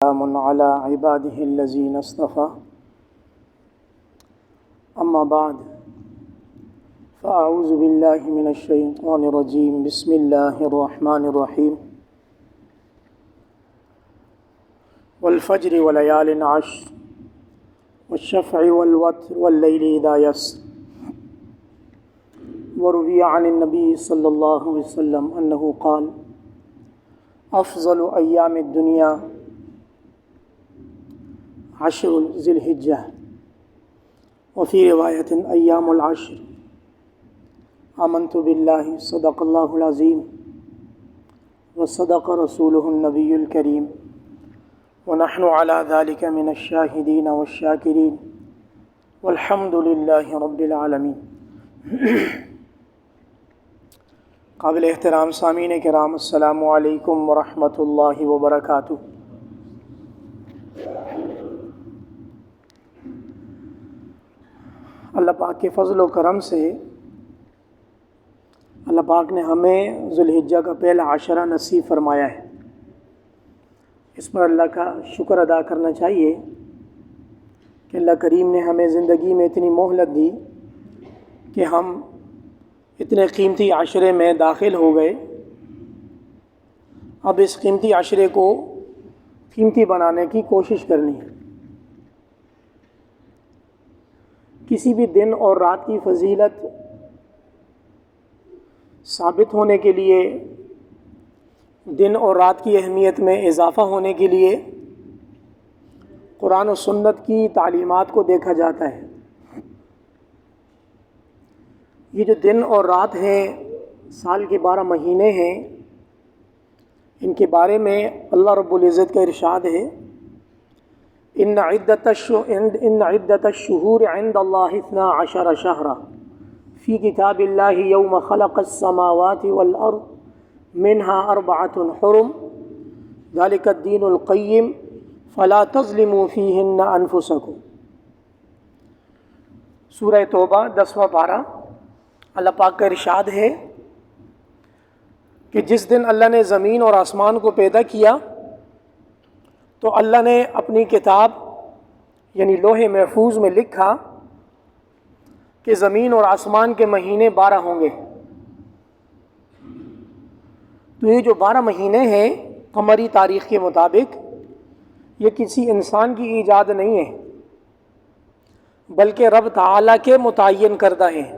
سلام على عباده الذين اصطفى أما بعد فأعوذ بالله من الشيطان الرجيم بسم الله الرحمن الرحيم والفجر وليال عشر والشفع والوتر والليل إذا يسر وروي عن النبي صلى الله عليه وسلم أنه قال أفضل أيام الدنيا عشر ذي الحجة وفي رواية أيام العشر آمنت بالله صدق الله العظيم وصدق رسوله النبي الكريم ونحن على ذلك من الشاهدين والشاكرين والحمد لله رب العالمين قابل احترام سامعین کرام، السلام علیکم ورحمۃ اللہ وبرکاتہ۔ اللہ پاک کے فضل و کرم سے اللہ پاک نے ہمیں ذو الحجہ کا پہلا عشرہ نصیب فرمایا ہے۔ اس پر اللہ کا شکر ادا کرنا چاہیے کہ اللہ کریم نے ہمیں زندگی میں اتنی مہلت دی کہ ہم اتنے قیمتی عشرے میں داخل ہو گئے۔ اب اس قیمتی عشرے کو قیمتی بنانے کی کوشش کرنی ہے۔ کسی بھی دن اور رات کی فضیلت ثابت ہونے کے لیے، دن اور رات کی اہمیت میں اضافہ ہونے کے لیے قرآن و سنت کی تعلیمات کو دیکھا جاتا ہے۔ یہ جو دن اور رات ہیں، سال کے 12 مہینے ہیں، ان کے بارے میں اللہ رب العزت کا ارشاد ہے، ان عدت الشہور عند اللہ 12 شہرا فی کتاب اللہ یوم خلق السماوات والارض منها 4 حرم ذلک الدین القیم فلا تظلموا فیہن انفسکم۔ سورہ توبہ 10واں پارہ۔ اللہ پاک کا ارشاد ہے کہ جس دن اللہ نے زمین اور آسمان کو پیدا کیا تو اللہ نے اپنی کتاب یعنی لوح محفوظ میں لکھا کہ زمین اور آسمان کے مہینے 12 ہوں گے۔ تو یہ جو 12 مہینے ہیں قمری تاریخ کے مطابق، یہ کسی انسان کی ایجاد نہیں ہے بلکہ رب تعالیٰ کے متعین کردہ ہیں۔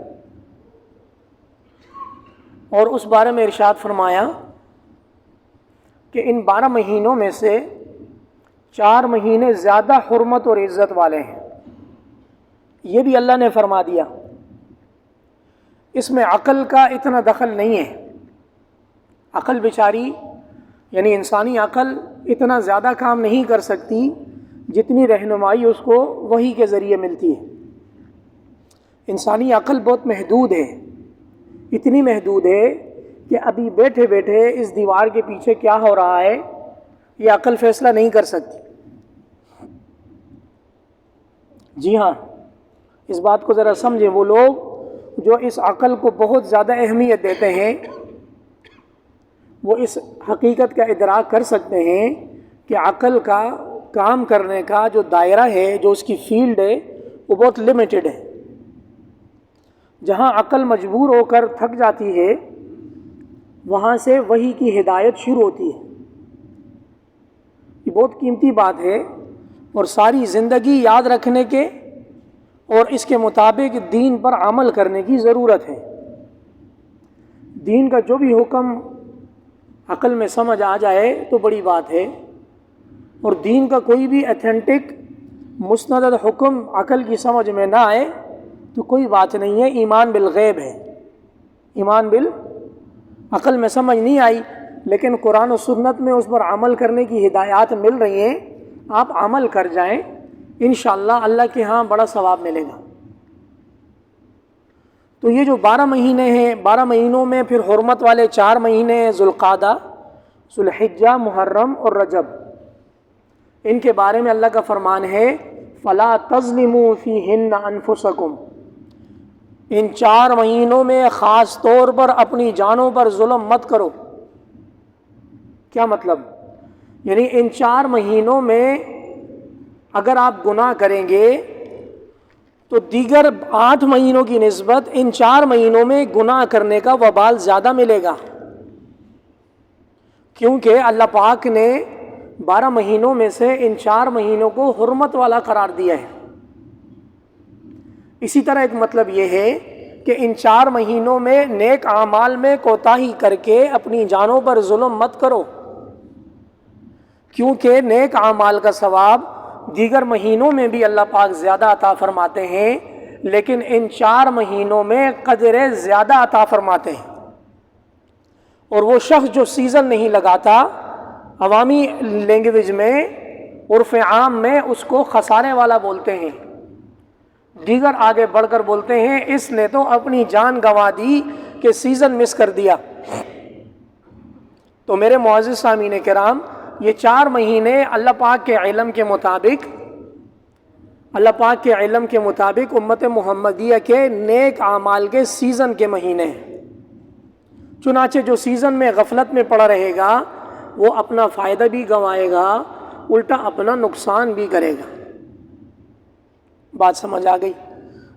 اور اس بارے میں ارشاد فرمایا کہ ان 12 مہینوں میں سے 4 مہینے زیادہ حرمت اور عزت والے ہیں۔ یہ بھی اللہ نے فرما دیا۔ اس میں عقل کا اتنا دخل نہیں ہے۔ عقل بیچاری یعنی انسانی عقل اتنا زیادہ کام نہیں کر سکتی جتنی رہنمائی اس کو وحی کے ذریعے ملتی ہے۔ انسانی عقل بہت محدود ہے، اتنی محدود ہے کہ ابھی بیٹھے بیٹھے اس دیوار کے پیچھے کیا ہو رہا ہے یہ عقل فیصلہ نہیں کر سکتی۔ جی ہاں، اس بات کو ذرا سمجھیں۔ وہ لوگ جو اس عقل کو بہت زیادہ اہمیت دیتے ہیں وہ اس حقیقت کا ادراک کر سکتے ہیں کہ عقل کا کام کرنے کا جو دائرہ ہے، جو اس کی فیلڈ ہے، وہ بہت لمیٹڈ ہے۔ جہاں عقل مجبور ہو کر تھک جاتی ہے وہاں سے وحی کی ہدایت شروع ہوتی ہے۔ یہ بہت قیمتی بات ہے اور ساری زندگی یاد رکھنے کے اور اس کے مطابق دین پر عمل کرنے کی ضرورت ہے۔ دین کا جو بھی حکم عقل میں سمجھ آ جائے تو بڑی بات ہے، اور دین کا کوئی بھی ایتھینٹک مستند حکم عقل کی سمجھ میں نہ آئے تو کوئی بات نہیں ہے، ایمان بالغیب ہے۔ ایمان عقل میں سمجھ نہیں آئی لیکن قرآن و سنت میں اس پر عمل کرنے کی ہدایات مل رہی ہیں، آپ عمل کر جائیں، انشاءاللہ اللہ کے ہاں بڑا ثواب ملے گا۔ تو یہ جو 12 مہینے ہیں، 12 مہینوں میں پھر حرمت والے 4 مہینے ہیں، ذوالقعدہ، ذو الحجہ، محرم اور رجب۔ ان کے بارے میں اللہ کا فرمان ہے فَلَا تَظْلِمُوا فِيهِنَّ أَنفُسَكُمْ۔ ان 4 مہینوں میں خاص طور پر اپنی جانوں پر ظلم مت کرو۔ کیا مطلب؟ یعنی ان 4 مہینوں میں اگر آپ گناہ کریں گے تو دیگر 8 مہینوں کی نسبت ان 4 مہینوں میں گناہ کرنے کا وبال زیادہ ملے گا، کیونکہ اللہ پاک نے 12 مہینوں میں سے ان 4 مہینوں کو حرمت والا قرار دیا ہے۔ اسی طرح ایک مطلب یہ ہے کہ ان 4 مہینوں میں نیک اعمال میں کوتاہی کر کے اپنی جانوں پر ظلم مت کرو، کیونکہ نیک اعمال کا ثواب دیگر مہینوں میں بھی اللہ پاک زیادہ عطا فرماتے ہیں، لیکن ان 4 مہینوں میں قدر زیادہ عطا فرماتے ہیں۔ اور وہ شخص جو سیزن نہیں لگاتا، عوامی لینگویج میں، عرف عام میں اس کو خسارے والا بولتے ہیں، دیگر آگے بڑھ کر بولتے ہیں اس نے تو اپنی جان گنوا دی کہ سیزن مس کر دیا۔ تو میرے معزز سامعین کرام، یہ 4 مہینے اللہ پاک کے علم کے مطابق امت محمدیہ کے نیک اعمال کے سیزن کے مہینے ہیں۔ چنانچہ جو سیزن میں غفلت میں پڑا رہے گا وہ اپنا فائدہ بھی گنوائے گا، الٹا اپنا نقصان بھی کرے گا۔ بات سمجھ آ گئی؟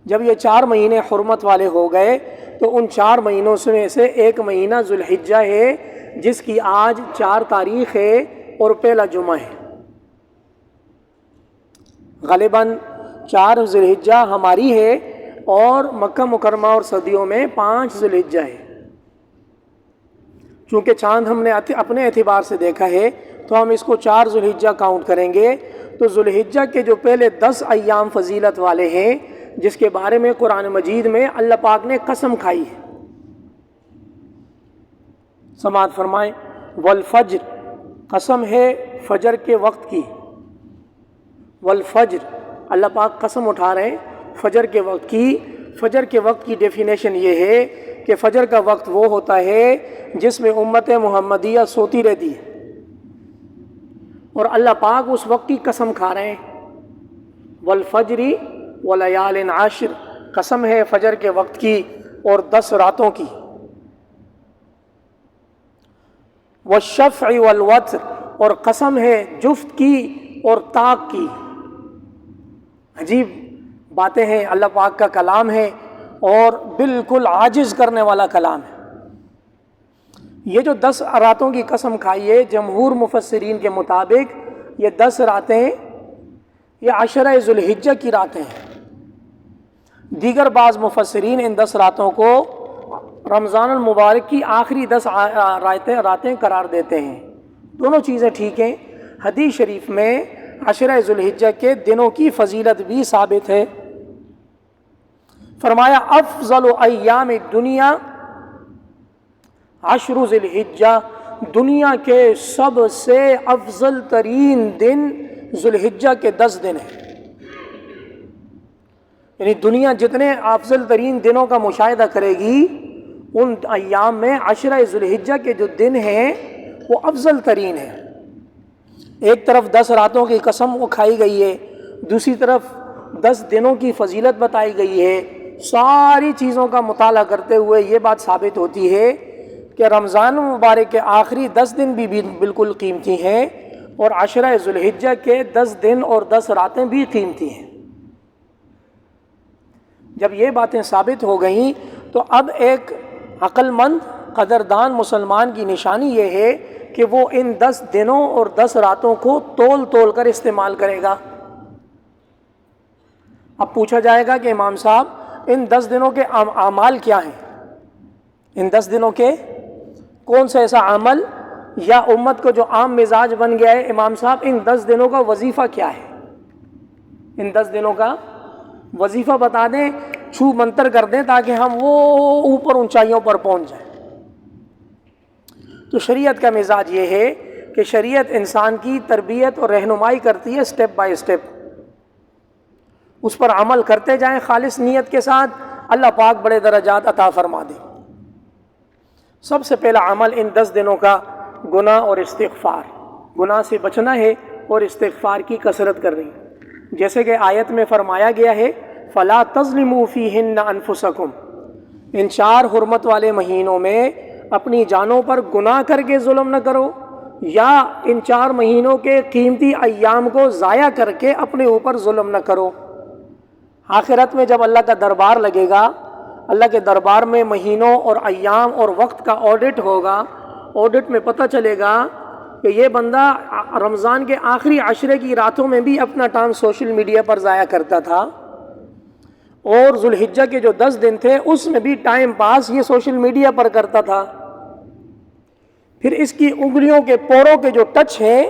جب یہ 4 مہینے حرمت والے ہو گئے تو ان 4 مہینوں میں سے ایک مہینہ ذو الحجہ ہے، جس کی آج 4 تاریخ ہے اور پہلا جمعہ ہے۔ غالباً 4 ذو الحجہ ہماری ہے اور مکہ مکرمہ اور صدیوں میں 5 ذو الحجہ ہے۔ چونکہ چاند ہم نے اپنے اعتبار سے دیکھا ہے تو ہم اس کو 4 ذو الحجہ کاؤنٹ کریں گے۔ تو ذو الحجہ کے جو پہلے 10 ایام فضیلت والے ہیں، جس کے بارے میں قرآن مجید میں اللہ پاک نے قسم کھائی ہے، سماعت فرمائیں، والفجر، قسم ہے فجر کے وقت کی، والفجر، اللہ پاک قسم اٹھا رہے ہیں فجر کے وقت کی۔ فجر کے وقت کی ڈیفینیشن یہ ہے کہ فجر کا وقت وہ ہوتا ہے جس میں امت محمدیہ سوتی رہتی ہے، اور اللہ پاک اس وقت کی قسم کھا رہے ہیں، والفجر ولیال عشر، قسم ہے فجر کے وقت کی اور 10 راتوں کی، والشفع والوتر، اور قسم ہے جفت کی اور طاق کی۔ عجیب باتیں ہیں، اللہ پاک کا کلام ہے اور بالکل عاجز کرنے والا کلام ہے۔ یہ جو 10 راتوں کی قسم کھائی ہے، جمہور مفسرین کے مطابق یہ 10 راتیں یہ عشرہ ذو الحجہ کی راتیں ہیں۔ دیگر بعض مفسرین ان 10 راتوں کو رمضان المبارک کی آخری 10 راتیں قرار دیتے ہیں۔ دونوں چیزیں ٹھیک ہیں۔ حدیث شریف میں عشرہ ذو الحجہ کے دنوں کی فضیلت بھی ثابت ہے۔ فرمایا افضل ایام الدنیا عشر ذی الحجہ، دنیا کے سب سے افضل ترین دن ذو الحجہ کے 10 دن ہیں۔ یعنی دنیا جتنے افضل ترین دنوں کا مشاہدہ کرے گی، ان ایام میں عشرہ ذو الحجہ کے جو دن ہیں وہ افضل ترین ہیں۔ ایک طرف 10 راتوں کی قسم کھائی گئی ہے، دوسری طرف 10 دنوں کی فضیلت بتائی گئی ہے۔ ساری چیزوں کا مطالعہ کرتے ہوئے یہ بات ثابت ہوتی ہے کہ رمضان مبارک کے آخری 10 دن بھی بالکل قیمتی ہیں، اور عشرہ ذو الحجہ کے 10 دن اور 10 راتیں بھی قیمتی ہیں۔ جب یہ باتیں ثابت ہو گئیں تو اب ایک عقل مند قدردان مسلمان کی نشانی یہ ہے کہ وہ ان 10 دنوں اور 10 راتوں کو تول کر استعمال کرے گا۔ اب پوچھا جائے گا کہ امام صاحب ان 10 دنوں کے اعمال کیا ہیں؟ ان 10 دنوں کے کون سا ایسا عمل یا امت کو جو عام مزاج بن گیا ہے، امام صاحب ان 10 دنوں کا وظیفہ کیا ہے؟ ان 10 دنوں کا وظیفہ بتا دیں، چھو منتر کر دیں تاکہ ہم وہ اوپر اونچائیوں پر پہنچ جائیں۔ تو شریعت کا مزاج یہ ہے کہ شریعت انسان کی تربیت اور رہنمائی کرتی ہے سٹیپ بائی سٹیپ، اس پر عمل کرتے جائیں خالص نیت کے ساتھ، اللہ پاک بڑے درجات عطا فرما دے۔ سب سے پہلا عمل ان 10 دنوں کا گناہ اور استغفار، گناہ سے بچنا ہے اور استغفار کی کثرت کرنی، جیسے کہ آیت میں فرمایا گیا ہے فَلَا تَظْلِمُوا فِيهِنَّ أَنفُسَكُمْ، ان 4 حرمت والے مہینوں میں اپنی جانوں پر گناہ کر کے ظلم نہ کرو، یا ان 4 مہینوں کے قیمتی ایام کو ضائع کر کے اپنے اوپر ظلم نہ کرو۔ آخرت میں جب اللہ کا دربار لگے گا، اللہ کے دربار میں مہینوں اور ایام اور وقت کا آڈٹ ہوگا، آڈٹ میں پتہ چلے گا کہ یہ بندہ رمضان کے آخری عشرے کی راتوں میں بھی اپنا ٹائم سوشل میڈیا پر ضائع کرتا تھا، اور ذوالحجہ کے جو 10 دن تھے اس میں بھی ٹائم پاس یہ سوشل میڈیا پر کرتا تھا۔ پھر اس کی انگلیوں کے پوروں کے جو ٹچ ہیں،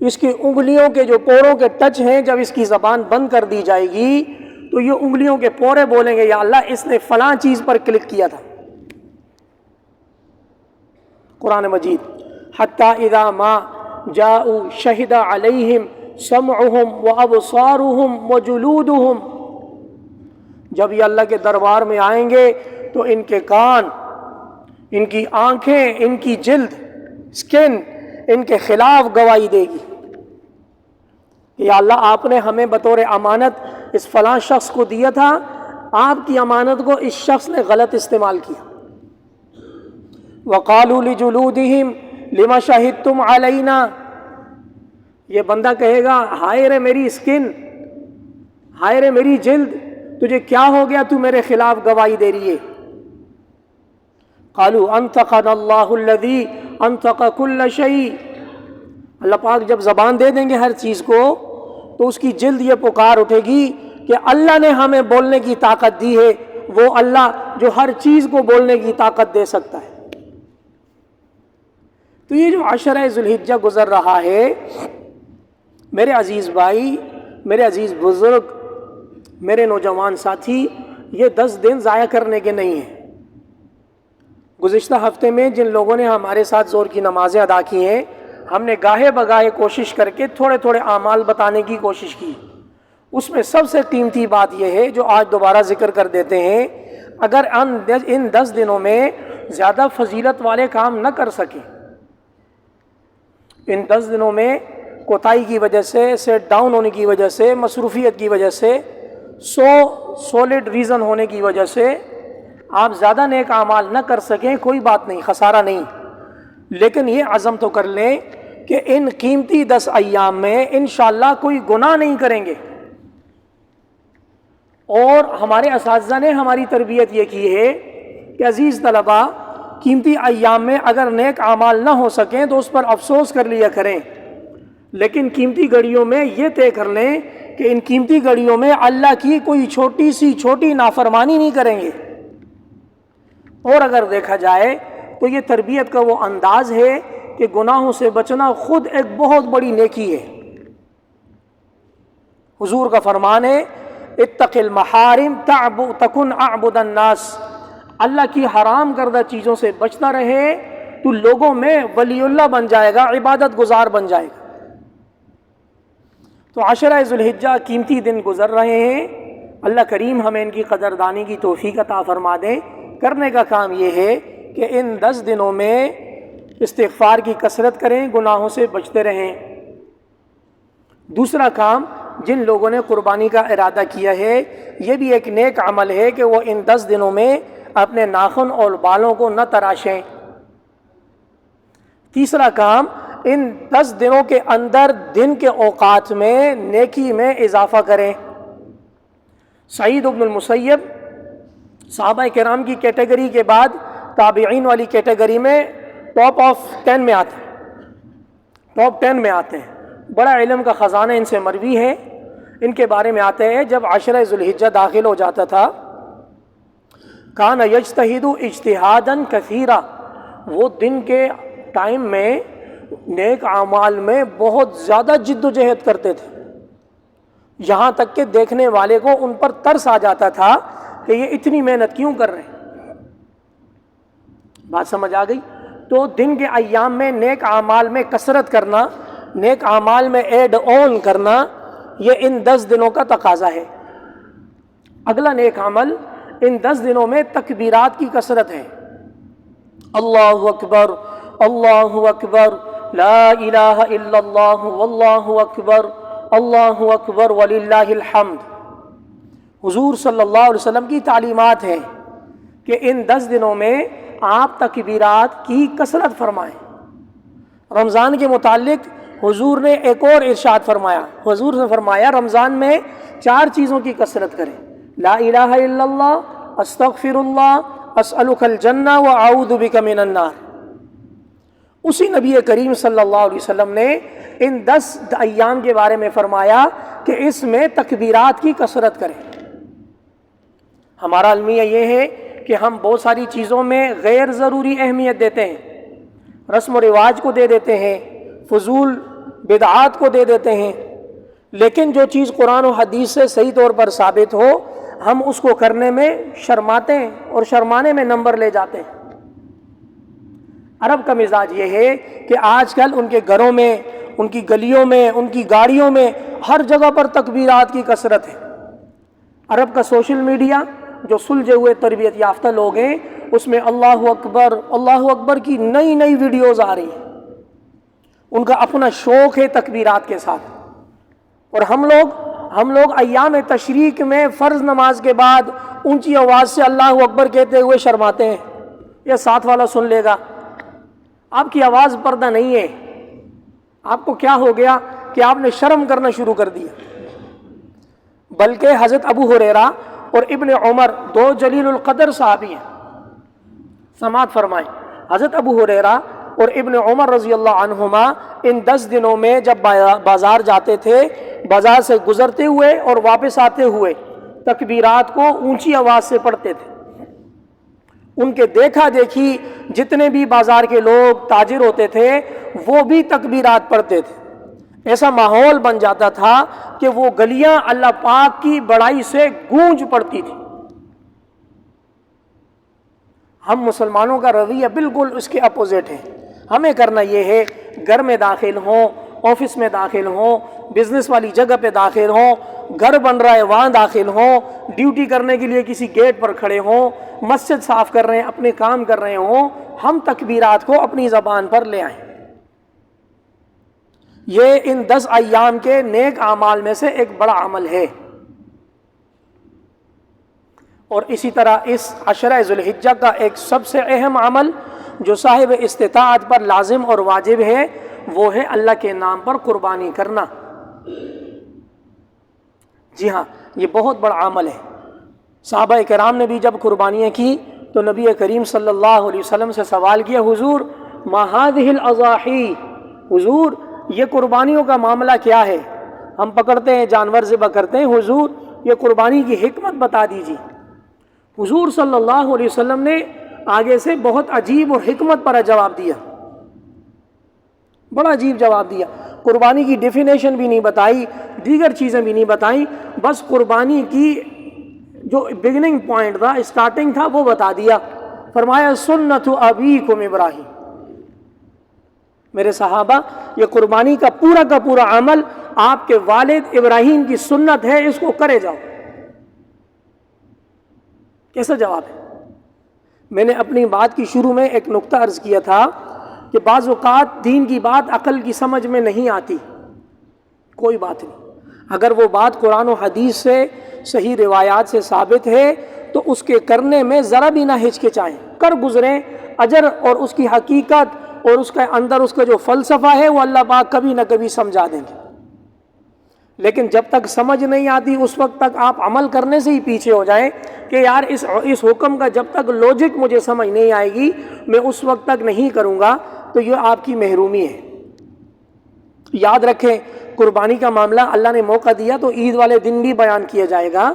اس کی انگلیوں کے جو پوروں کے ٹچ ہیں، جب اس کی زبان بند کر دی جائے گی تو یہ انگلیوں کے پورے بولیں گے یا اللہ اس نے فلاں چیز پر کلک کیا تھا۔ قرآن مجید حتی اذا ما جاءوا شہد علیہم سمعہم وابصارہم وجلودہم، جب یہ اللہ کے دربار میں آئیں گے تو ان کے کان، ان کی آنکھیں، ان کی جلد، سکن ان کے خلاف گواہی دے گی، یا اللہ آپ نے ہمیں بطور امانت اس فلاں شخص کو دیا تھا، آپ کی امانت کو اس شخص نے غلط استعمال کیا۔ وَقَالُوا لِجُلُودِهِمْ لِمَ شَهِدْتُمْ عَلَيْنَا، یہ بندہ کہے گا ہائے رے میری سکن، ہائے رے میری جلد، تجھے کیا ہو گیا تو میرے خلاف گواہی دے رہی ہے۔ قَالُوا أَنْطَقَنَا اللَّهُ الَّذِي أَنْطَقَ كُلَّ شَيْءٍ، اللہ پاک جب زبان دے دیں گے ہر چیز کو تو اس کی جلد یہ پکار اٹھے گی کہ اللہ نے ہمیں بولنے کی طاقت دی ہے، وہ اللہ جو ہر چیز کو بولنے کی طاقت دے سکتا ہے۔ تو یہ جو عشرہ ذوالحجہ گزر رہا ہے، میرے عزیز بھائی، میرے عزیز بزرگ، میرے نوجوان ساتھی، یہ 10 دن ضائع کرنے کے نہیں ہیں۔ گزشتہ ہفتے میں جن لوگوں نے ہمارے ساتھ ظہر کی نمازیں ادا کی ہیں، ہم نے گاہے بگاہے کوشش کر کے تھوڑے تھوڑے اعمال بتانے کی کوشش کی۔ اس میں سب سے قیمتی بات یہ ہے جو آج دوبارہ ذکر کر دیتے ہیں، اگر ان 10 دنوں میں زیادہ فضیلت والے کام نہ کر سکیں، ان 10 دنوں میں کوتاہی کی وجہ سے، سیٹ ڈاؤن ہونے کی وجہ سے، مصروفیت کی وجہ سے، سولڈ ریزن ہونے کی وجہ سے آپ زیادہ نیک اعمال نہ کر سکیں، کوئی بات نہیں، خسارہ نہیں، لیکن یہ عزم تو کر لیں کہ ان قیمتی 10 ایام میں انشاءاللہ کوئی گناہ نہیں کریں گے۔ اور ہمارے اساتذہ نے ہماری تربیت یہ کی ہے کہ عزیز طلبہ، قیمتی ایام میں اگر نیک اعمال نہ ہو سکیں تو اس پر افسوس کر لیا کریں، لیکن قیمتی گھڑیوں میں یہ طے کر لیں کہ ان قیمتی گھڑیوں میں اللہ کی کوئی چھوٹی نافرمانی نہیں کریں گے۔ اور اگر دیکھا جائے تو یہ تربیت کا وہ انداز ہے کہ گناہوں سے بچنا خود ایک بہت بڑی نیکی ہے۔ حضور کا فرمان ہے اتق المحارم تکن اعبد الناس، اللہ کی حرام کردہ چیزوں سے بچتا رہے تو لوگوں میں ولی اللہ بن جائے گا، عبادت گزار بن جائے گا۔ تو عشرہ ذوالحجہ قیمتی دن گزر رہے ہیں، اللہ کریم ہمیں ان کی قدردانی کی توفیق عطا فرما دے۔ کرنے کا کام یہ ہے کہ ان 10 دنوں میں استغفار کی کثرت کریں، گناہوں سے بچتے رہیں۔ دوسرا کام، جن لوگوں نے قربانی کا ارادہ کیا ہے، یہ بھی ایک نیک عمل ہے کہ وہ ان 10 دنوں میں اپنے ناخن اور بالوں کو نہ تراشیں۔ تیسرا کام، ان 10 دنوں کے اندر دن کے اوقات میں نیکی میں اضافہ کریں۔ سعید بن المسیب صحابہ کرام کی کیٹیگری کے بعد تابعین والی کیٹیگری میں ٹاپ 10 میں آتے ہیں، ٹاپ 10 میں آتے ہیں۔ بڑا علم کا خزانہ ان سے مروی ہے۔ ان کے بارے میں آتے ہیں جب عشرہ ذوالحجہ داخل ہو جاتا تھا، کان یجتہد اجتہادا کثیرا، وہ دن کے ٹائم میں نیک اعمال میں بہت زیادہ جد و جہد کرتے تھے، یہاں تک کہ دیکھنے والے کو ان پر ترس آ جاتا تھا کہ یہ اتنی محنت کیوں کر رہے ہیں۔ بات سمجھ آ گئی؟ تو دن کے ایام میں نیک اعمال میں کثرت کرنا، نیک اعمال میں ایڈ آن کرنا، یہ ان 10 دنوں کا تقاضا ہے۔ اگلا نیک عمل ان 10 دنوں میں تکبیرات کی کثرت ہے۔ اللہ اکبر، اللہ اکبر، لا الہ الا اللہ، واللہ اکبر، اللہ اکبر وللہ الحمد۔ حضور صلی اللہ علیہ وسلم کی تعلیمات ہیں کہ ان 10 دنوں میں آپ تکبیرات کی کثرت فرمائیں۔ رمضان کے متعلق حضور نے ایک اور ارشاد فرمایا. حضور نے فرمایا رمضان میں 4 چیزوں کی کثرت کریں. لا الہ الا اللہ، استغفر اللہ، اسألک الجنہ واعوذ بک من النار. اسی نبی کریم صلی اللہ علیہ وسلم نے ان 10 ایام کے بارے میں فرمایا کہ اس میں تکبیرات کی کثرت کریں. ہمارا المیہ یہ ہے کہ ہم بہت ساری چیزوں میں غیر ضروری اہمیت دیتے ہیں، رسم و رواج کو دے دیتے ہیں، فضول بدعات کو دے دیتے ہیں، لیکن جو چیز قرآن و حدیث سے صحیح طور پر ثابت ہو ہم اس کو کرنے میں شرماتے ہیں اور شرمانے میں نمبر لے جاتے ہیں. عرب کا مزاج یہ ہے کہ آج کل ان کے گھروں میں، ان کی گلیوں میں، ان کی گاڑیوں میں ہر جگہ پر تکبیرات کی کثرت ہے. عرب کا سوشل میڈیا جو سلجھے ہوئے تربیت یافتہ لوگ ہیں اس میں اللہ اکبر کی نئی نئی ویڈیوز آ رہی ہیں. ان کا اپنا شوق ہے تکبیرات کے ساتھ. اور ہم لوگ ایام تشریق میں فرض نماز کے بعد اونچی آواز سے اللہ اکبر کہتے ہوئے شرماتے ہیں. یہ ساتھ والا سن لے گا. آپ کی آواز پردہ نہیں ہے. آپ کو کیا ہو گیا کہ آپ نے شرم کرنا شروع کر دیا؟ بلکہ حضرت ابو ہریرہ اور ابن عمر 2 جلیل القدر صحابی ہیں. سماعت فرمائیں. حضرت ابو ہریرہ اور ابن عمر رضی اللہ عنہما ان 10 دنوں میں جب بازار جاتے تھے، بازار سے گزرتے ہوئے اور واپس آتے ہوئے تکبیرات کو اونچی آواز سے پڑھتے تھے. ان کے دیکھا دیکھی جتنے بھی بازار کے لوگ تاجر ہوتے تھے وہ بھی تکبیرات پڑھتے تھے. ایسا ماحول بن جاتا تھا کہ وہ گلیاں اللہ پاک کی بڑائی سے گونج پڑتی تھی. ہم مسلمانوں کا رویہ بالکل اس کے اپوزٹ ہے. ہمیں کرنا یہ ہے گھر میں داخل ہوں، آفس میں داخل ہوں، بزنس والی جگہ پہ داخل ہوں، گھر بن رہا ہے وہاں داخل ہوں، ڈیوٹی کرنے کے لیے کسی گیٹ پر کھڑے ہوں، مسجد صاف کر رہے ہیں، اپنے کام کر رہے ہوں، ہم تکبیرات کو اپنی زبان پر لے آئیں. یہ ان 10 ایام کے نیک اعمال میں سے ایک بڑا عمل ہے. اور اسی طرح اس عشرہ ذو الحجہ کا ایک سب سے اہم عمل جو صاحب استطاعت پر لازم اور واجب ہے وہ ہے اللہ کے نام پر قربانی کرنا. جی ہاں، یہ بہت بڑا عمل ہے. صحابہ کرام نے بھی جب قربانیاں کی تو نبی کریم صلی اللہ علیہ وسلم سے سوال کیا، حضور ما هذه الاضاحی، حضور یہ قربانیوں کا معاملہ کیا ہے؟ ہم پکڑتے ہیں جانور ذبح کرتے ہیں، حضور یہ قربانی کی حکمت بتا دیجیے. حضور صلی اللہ علیہ وسلم نے آگے سے بہت عجیب اور حکمت پر جواب دیا، بڑا عجیب جواب دیا. قربانی کی ڈیفینیشن بھی نہیں بتائی، دیگر چیزیں بھی نہیں بتائیں، بس قربانی کی جو بگننگ پوائنٹ تھا، اسٹارٹنگ تھا، وہ بتا دیا. فرمایا سنت ابیکم ابراہیم. میرے صحابہ، یہ قربانی کا پورا عمل آپ کے والد ابراہیم کی سنت ہے، اس کو کرے جاؤ. کیسا جواب ہے؟ میں نے اپنی بات کی شروع میں ایک نقطہ عرض کیا تھا کہ بعض اوقات دین کی بات عقل کی سمجھ میں نہیں آتی. کوئی بات نہیں، اگر وہ بات قرآن و حدیث سے صحیح روایات سے ثابت ہے تو اس کے کرنے میں ذرا بھی نہ ہچکچائیں، کر گزریں. اجر اور اس کی حقیقت اور اس کے اندر اس کا جو فلسفہ ہے وہ اللہ پاک کبھی نہ کبھی سمجھا دیں گے. لیکن جب تک سمجھ نہیں آتی اس وقت تک آپ عمل کرنے سے ہی پیچھے ہو جائیں کہ یار اس حکم کا جب تک لوجک مجھے سمجھ نہیں آئے گی میں اس وقت تک نہیں کروں گا، تو یہ آپ کی محرومی ہے. یاد رکھیں، قربانی کا معاملہ اللہ نے موقع دیا تو عید والے دن بھی بیان کیا جائے گا.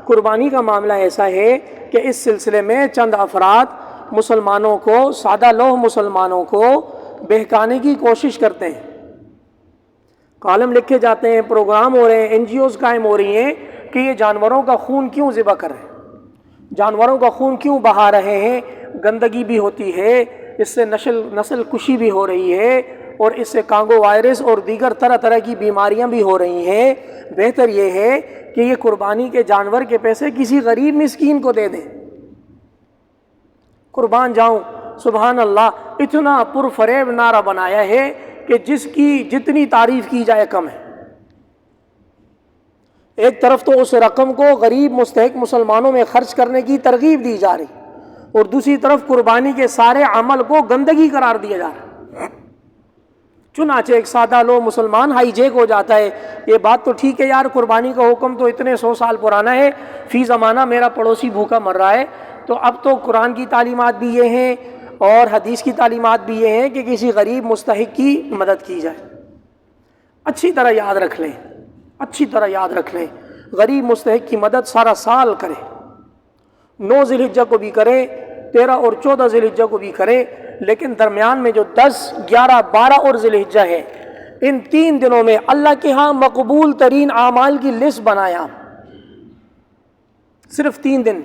قربانی کا معاملہ ایسا ہے کہ اس سلسلے میں چند افراد مسلمانوں کو، سادہ لوح مسلمانوں کو بہکانے کی کوشش کرتے ہیں. کالم لکھے جاتے ہیں، پروگرام ہو رہے ہیں، NGOs قائم ہو رہی ہیں کہ یہ جانوروں کا خون کیوں ذبح کر رہے ہیں، جانوروں کا خون کیوں بہا رہے ہیں. گندگی بھی ہوتی ہے، اس سے نسل کشی بھی ہو رہی ہے، اور اس سے کانگو وائرس اور دیگر طرح کی بیماریاں بھی ہو رہی ہیں. بہتر یہ ہے کہ یہ قربانی کے جانور کے پیسے کسی غریب مسکین کو دے دیں. قربان جاؤں، سبحان اللہ، اتنا پرفریب نعرہ بنایا ہے کہ جس کی جتنی تعریف کی جائے کم ہے. ایک طرف تو اس رقم کو غریب مستحق مسلمانوں میں خرچ کرنے کی ترغیب دی جا رہی، اور دوسری طرف قربانی کے سارے عمل کو گندگی قرار دیا جا رہا ہے. چنانچہ ایک سادہ لو مسلمان ہائی جیک ہو جاتا ہے، یہ بات تو ٹھیک ہے یار، قربانی کا حکم تو اتنے 100 سال پرانا ہے، فی زمانہ میرا پڑوسی بھوکا مر رہا ہے، تو اب تو قرآن کی تعلیمات بھی یہ ہیں اور حدیث کی تعلیمات بھی یہ ہیں کہ کسی غریب مستحق کی مدد کی جائے۔ اچھی طرح یاد رکھ لیں، اچھی طرح یاد رکھ لیں، غریب مستحق کی مدد سارا سال کرے، 9 ذی الحجہ کو بھی کرے، 13 اور 14 ذی الحجہ کو بھی کرے، لیکن درمیان میں جو 10، 11، 12 اور ذی الحجہ ہے، ان 3 دنوں میں اللہ کے ہاں مقبول ترین اعمال کی لسٹ بنایا، صرف 3 دن۔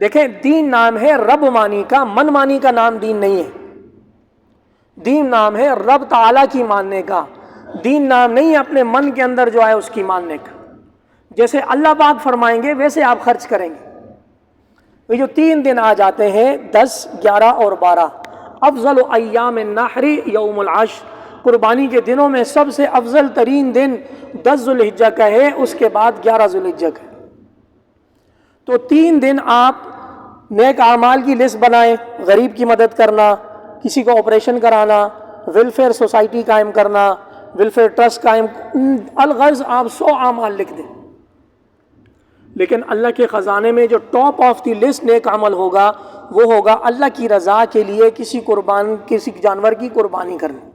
دیکھیں، دین نام ہے رب مانی کا، من مانی کا نام دین نہیں ہے۔ دین نام ہے رب تعالیٰ کی ماننے کا، دین نام نہیں ہے اپنے من کے اندر جو ہے اس کی ماننے کا۔ جیسے اللہ پاک فرمائیں گے ویسے آپ خرچ کریں گے۔ یہ جو 3 دن آ جاتے ہیں 10، 11 اور 12، افضل ایام النحر یوم العشر، قربانی کے دنوں میں سب سے افضل ترین دن 10 ذی الحجہ کا ہے، اس کے بعد 11 ذی الحجہ کا ہے۔ تو 3 دن آپ نیک اعمال کی لسٹ بنائیں، غریب کی مدد کرنا، کسی کو آپریشن کرانا، ویلفیئر سوسائٹی قائم کرنا، ویلفیئر ٹرسٹ قائم، الغرض آپ 100 اعمال لکھ دیں۔ لیکن اللہ کے خزانے میں جو ٹاپ آف دی لسٹ نیک عمل ہوگا وہ ہوگا اللہ کی رضا کے لیے کسی جانور کی قربانی کرنا۔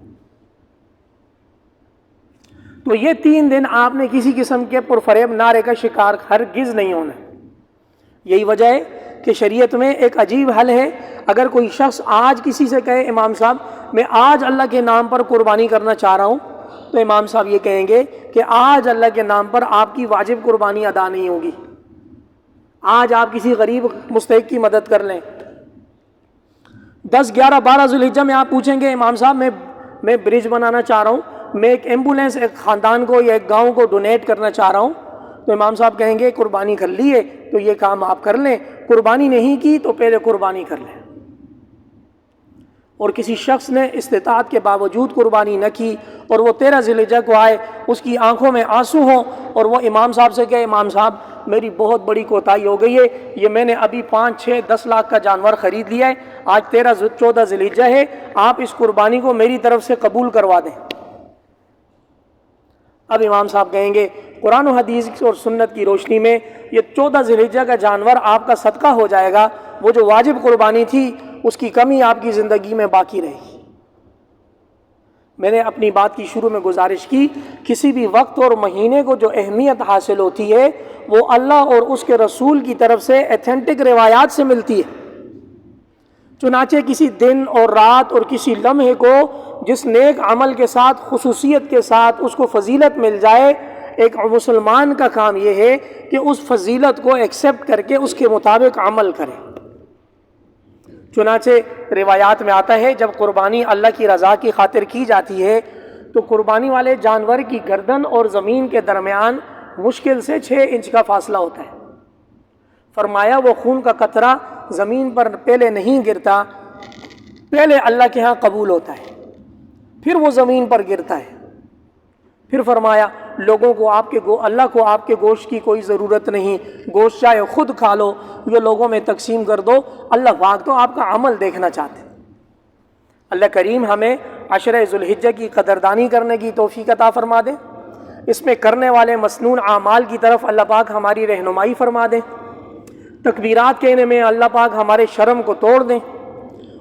تو یہ 3 دن آپ نے کسی قسم کے پرفریب نعرے کا شکار ہرگز نہیں ہونا۔ یہی وجہ ہے کہ شریعت میں ایک عجیب حل ہے، اگر کوئی شخص آج کسی سے کہے امام صاحب میں آج اللہ کے نام پر قربانی کرنا چاہ رہا ہوں، تو امام صاحب یہ کہیں گے کہ آج اللہ کے نام پر آپ کی واجب قربانی ادا نہیں ہوگی، آج آپ کسی غریب مستحق کی مدد کر لیں۔ 10، 11، 12 ذی الحجہ میں آپ پوچھیں گے امام صاحب میں برج بنانا چاہ رہا ہوں، میں ایک ایمبولینس ایک خاندان کو یا ایک گاؤں کو ڈونیٹ کرنا چاہ رہا ہوں، تو امام صاحب کہیں گے قربانی کر لیے تو یہ کام آپ کر لیں، قربانی نہیں کی تو پہلے قربانی کر لیں۔ اور کسی شخص نے استطاعت کے باوجود قربانی نہ کی اور وہ 13 ذی الحجہ کو آئے، اس کی آنکھوں میں آنسو ہوں اور وہ امام صاحب سے کہے امام صاحب میری بہت بڑی کوتاہی ہو گئی ہے، یہ میں نے ابھی 5، 6، 10 لاکھ کا جانور خرید لیا ہے، آج 13، 14 ذی الحجہ ہے، آپ اس قربانی کو میری طرف سے قبول کروا دیں۔ اب امام صاحب کہیں گے قرآن و حدیث اور سنت کی روشنی میں یہ 14 ذی الحجہ کا جانور آپ کا صدقہ ہو جائے گا، وہ جو واجب قربانی تھی اس کی کمی آپ کی زندگی میں باقی رہے گی۔ میں نے اپنی بات کی شروع میں گزارش کی، کسی بھی وقت اور مہینے کو جو اہمیت حاصل ہوتی ہے وہ اللہ اور اس کے رسول کی طرف سے ایتھینٹک روایات سے ملتی ہے۔ چنانچہ کسی دن اور رات اور کسی لمحے کو جس نیک عمل کے ساتھ خصوصیت کے ساتھ اس کو فضیلت مل جائے، ایک مسلمان کا کام یہ ہے کہ اس فضیلت کو ایکسیپٹ کر کے اس کے مطابق عمل کرے۔ چنانچہ روایات میں آتا ہے جب قربانی اللہ کی رضا کی خاطر کی جاتی ہے تو قربانی والے جانور کی گردن اور زمین کے درمیان مشکل سے 6 انچ کا فاصلہ ہوتا ہے۔ فرمایا وہ خون کا قطرہ زمین پر پہلے نہیں گرتا، پہلے اللہ کے ہاں قبول ہوتا ہے، پھر وہ زمین پر گرتا ہے۔ پھر فرمایا لوگوں کو اللہ کو آپ کے گوشت کی کوئی ضرورت نہیں، گوشت چاہے خود کھا لو، یہ لوگوں میں تقسیم کر دو، اللہ پاک تو آپ کا عمل دیکھنا چاہتے ہیں۔ اللہ کریم ہمیں عشرہ ذی الحجہ کی قدردانی کرنے کی توفیق عطا فرما دے، اس میں کرنے والے مسنون اعمال کی طرف اللہ پاک ہماری رہنمائی فرما دیں، تکبیرات کہنے میں اللہ پاک ہمارے شرم کو توڑ دیں،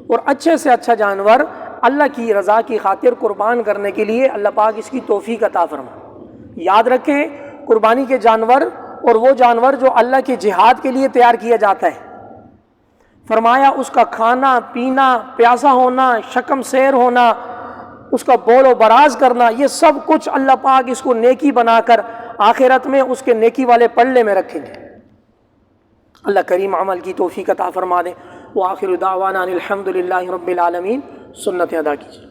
اور اچھے سے اچھا جانور اللہ کی رضا کی خاطر قربان کرنے کے لیے اللہ پاک اس کی توفیق عطا فرما۔ یاد رکھیں قربانی کے جانور اور وہ جانور جو اللہ کے جہاد کے لیے تیار کیا جاتا ہے، فرمایا اس کا کھانا پینا، پیاسا ہونا، شکم سیر ہونا، اس کا بول و براز کرنا، یہ سب کچھ اللہ پاک اس کو نیکی بنا کر آخرت میں اس کے نیکی والے پلڑے میں رکھیں گے۔ اللہ کریم عمل کی توفیق عطا فرما دے۔ وآخر دعوانا ان الحمد للہ رب العالمین۔ سنت ادا کیجیے۔